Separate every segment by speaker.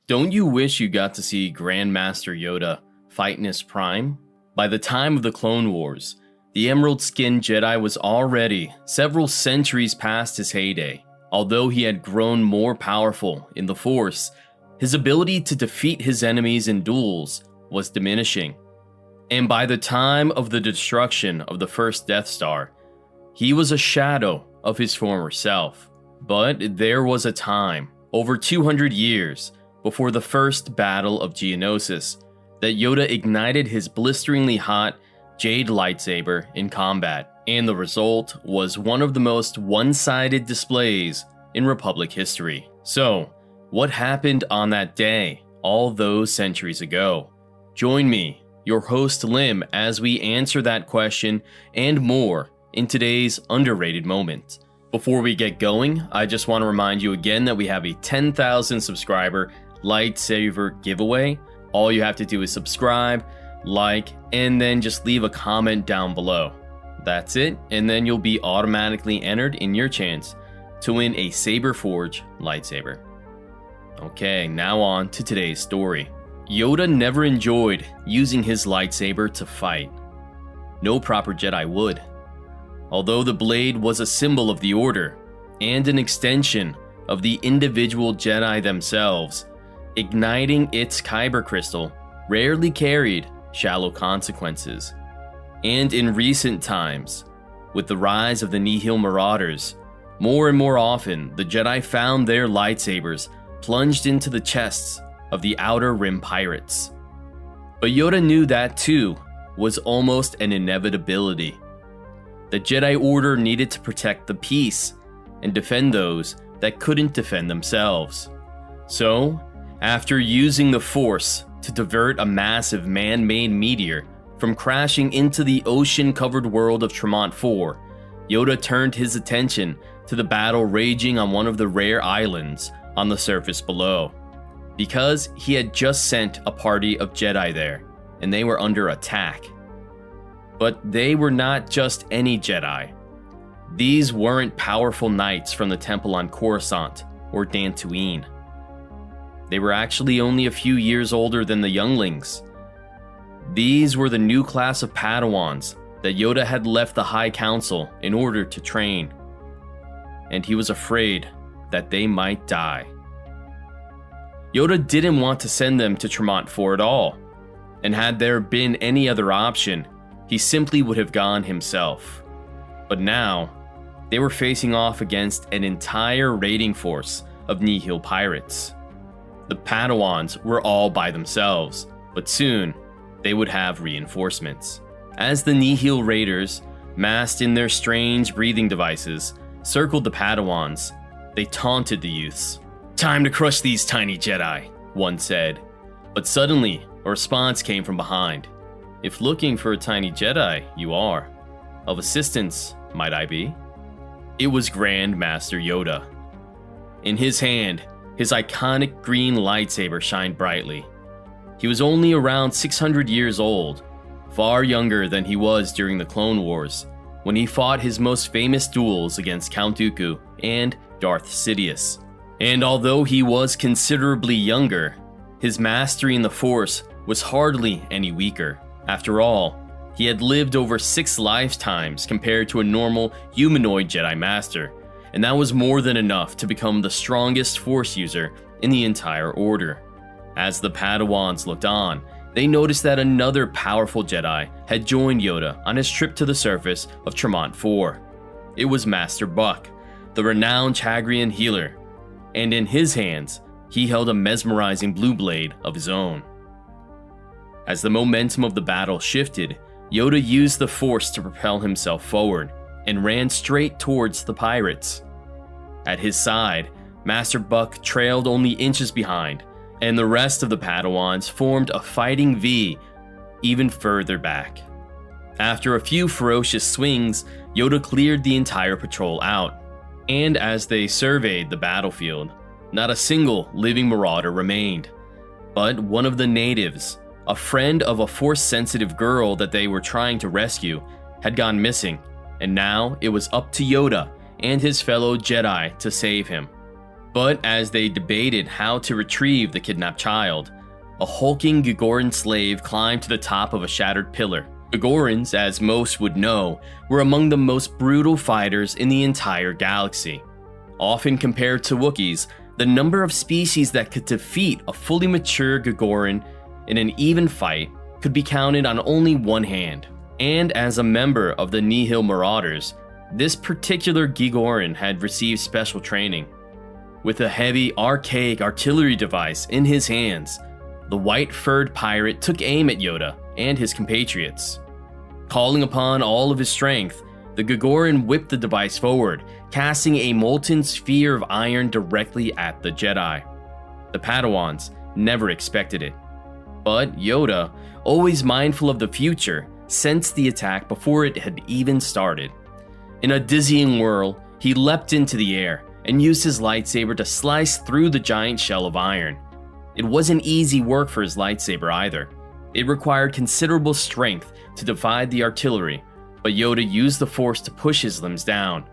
Speaker 1: Don't you wish you got to see Grandmaster Yoda fight in his prime? By the time of the Clone Wars, the Emerald-skinned Jedi was already several centuries past his heyday. Although he had grown more powerful in the Force, his ability to defeat his enemies in duels was diminishing. And by the time of the destruction of the first Death Star, he was a shadow of his former self. But there was a time, over 200 years before the first Battle of Geonosis, that Yoda ignited his blisteringly hot jade lightsaber in combat, and the result was one of the most one-sided displays in Republic history. So, what happened on that day, all those centuries ago? Join me, your host Lim, as we answer that question and more in today's underrated moment. Before we get going, I just want to remind you again that we have a 10,000 subscriber lightsaber giveaway. All you have to do is subscribe, like, and then just leave a comment down below. That's it, and then you'll be automatically entered in your chance to win a Saber Forge lightsaber. Okay, now on to today's story. Yoda never enjoyed using his lightsaber to fight. No proper Jedi would. Although the blade was a symbol of the Order and an extension of the individual Jedi themselves, igniting its kyber crystal rarely carried shallow consequences. And in recent times, with the rise of the Nihil Marauders, more and more often the Jedi found their lightsabers plunged into the chests of the Outer Rim pirates. But Yoda knew that too was almost an inevitability. The Jedi Order needed to protect the peace and defend those that couldn't defend themselves. So, after using the Force to divert a massive man-made meteor from crashing into the ocean-covered world of Tremont 4, Yoda turned his attention to the battle raging on one of the rare islands on the surface below, because he had just sent a party of Jedi there, and they were under attack. But they were not just any Jedi. These weren't powerful knights from the temple on Coruscant or Dantooine. They were actually only a few years older than the younglings. These were the new class of Padawans that Yoda had left the High Council in order to train. And he was afraid that they might die. Yoda didn't want to send them to Tremont 4 at all, and had there been any other option, he simply would have gone himself. But now, they were facing off against an entire raiding force of Nihil pirates. The Padawans were all by themselves, but soon, they would have reinforcements. As the Nihil raiders, masked in their strange breathing devices, circled the Padawans, they taunted the youths. "Time to crush these tiny Jedi," one said. But suddenly, a response came from behind. "If looking for a tiny Jedi, you are. Of assistance, might I be?" It was Grandmaster Yoda. In his hand, his iconic green lightsaber shined brightly. He was only around 600 years old, far younger than he was during the Clone Wars, when he fought his most famous duels against Count Dooku and Darth Sidious. And although he was considerably younger, his mastery in the Force was hardly any weaker. After all, he had lived over 6 lifetimes compared to a normal humanoid Jedi Master, and that was more than enough to become the strongest Force user in the entire Order. As the Padawans looked on, they noticed that another powerful Jedi had joined Yoda on his trip to the surface of Tremont 4. It was Master Buck, the renowned Chagrian healer, and in his hands, he held a mesmerizing blue blade of his own. As the momentum of the battle shifted, Yoda used the Force to propel himself forward and ran straight towards the pirates. At his side, Master Buck trailed only inches behind, and the rest of the Padawans formed a fighting V even further back. After a few ferocious swings, Yoda cleared the entire patrol out, and as they surveyed the battlefield, not a single living marauder remained. But one of the natives, a friend of a Force-sensitive girl that they were trying to rescue, had gone missing, and now it was up to Yoda and his fellow Jedi to save him. But as they debated how to retrieve the kidnapped child, a hulking Gagoran slave climbed to the top of a shattered pillar. Gagorans, as most would know, were among the most brutal fighters in the entire galaxy. Often compared to Wookiees, the number of species that could defeat a fully mature Gagoran in an even fight could be counted on only one hand. And as a member of the Nihil Marauders, this particular Gagoran had received special training. With a heavy, archaic artillery device in his hands, the white-furred pirate took aim at Yoda and his compatriots. Calling upon all of his strength, the Gagoran whipped the device forward, casting a molten sphere of iron directly at the Jedi. The Padawans never expected it. But Yoda, always mindful of the future, sensed the attack before it had even started. In a dizzying whirl, he leapt into the air and used his lightsaber to slice through the giant shell of iron. It wasn't easy work for his lightsaber either. It required considerable strength to defy the artillery, but Yoda used the Force to push his limbs down.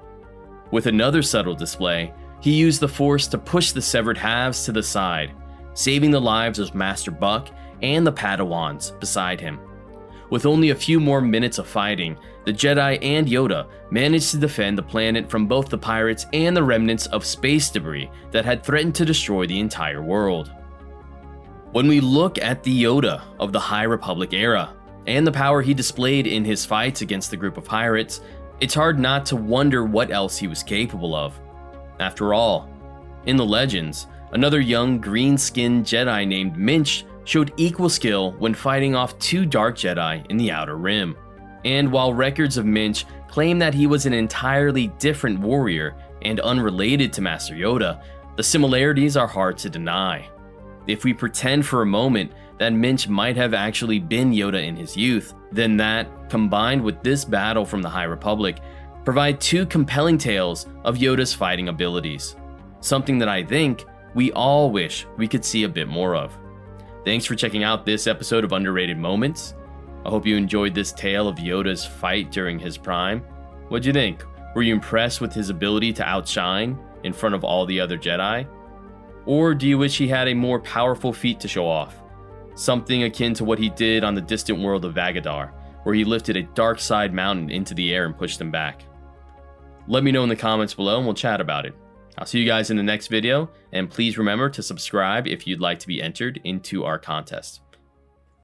Speaker 1: With another subtle display, he used the Force to push the severed halves to the side, saving the lives of Master Buck and the Padawans beside him. With only a few more minutes of fighting, the Jedi and Yoda managed to defend the planet from both the pirates and the remnants of space debris that had threatened to destroy the entire world. When we look at the Yoda of the High Republic era, and the power he displayed in his fights against the group of pirates, it's hard not to wonder what else he was capable of. After all, in the Legends, another young green-skinned Jedi named Minch showed equal skill when fighting off two Dark Jedi in the Outer Rim. And while records of Minch claim that he was an entirely different warrior and unrelated to Master Yoda, the similarities are hard to deny. If we pretend for a moment that Minch might have actually been Yoda in his youth, then that, combined with this battle from the High Republic, provide two compelling tales of Yoda's fighting abilities. Something that I think we all wish we could see a bit more of. Thanks for checking out this episode of Underrated Moments. I hope you enjoyed this tale of Yoda's fight during his prime. What'd you think? Were you impressed with his ability to outshine in front of all the other Jedi? Or do you wish he had a more powerful feat to show off? Something akin to what he did on the distant world of Vagadar, where he lifted a dark side mountain into the air and pushed them back. Let me know in the comments below and we'll chat about it. I'll see you guys in the next video, and please remember to subscribe if you'd like to be entered into our contest.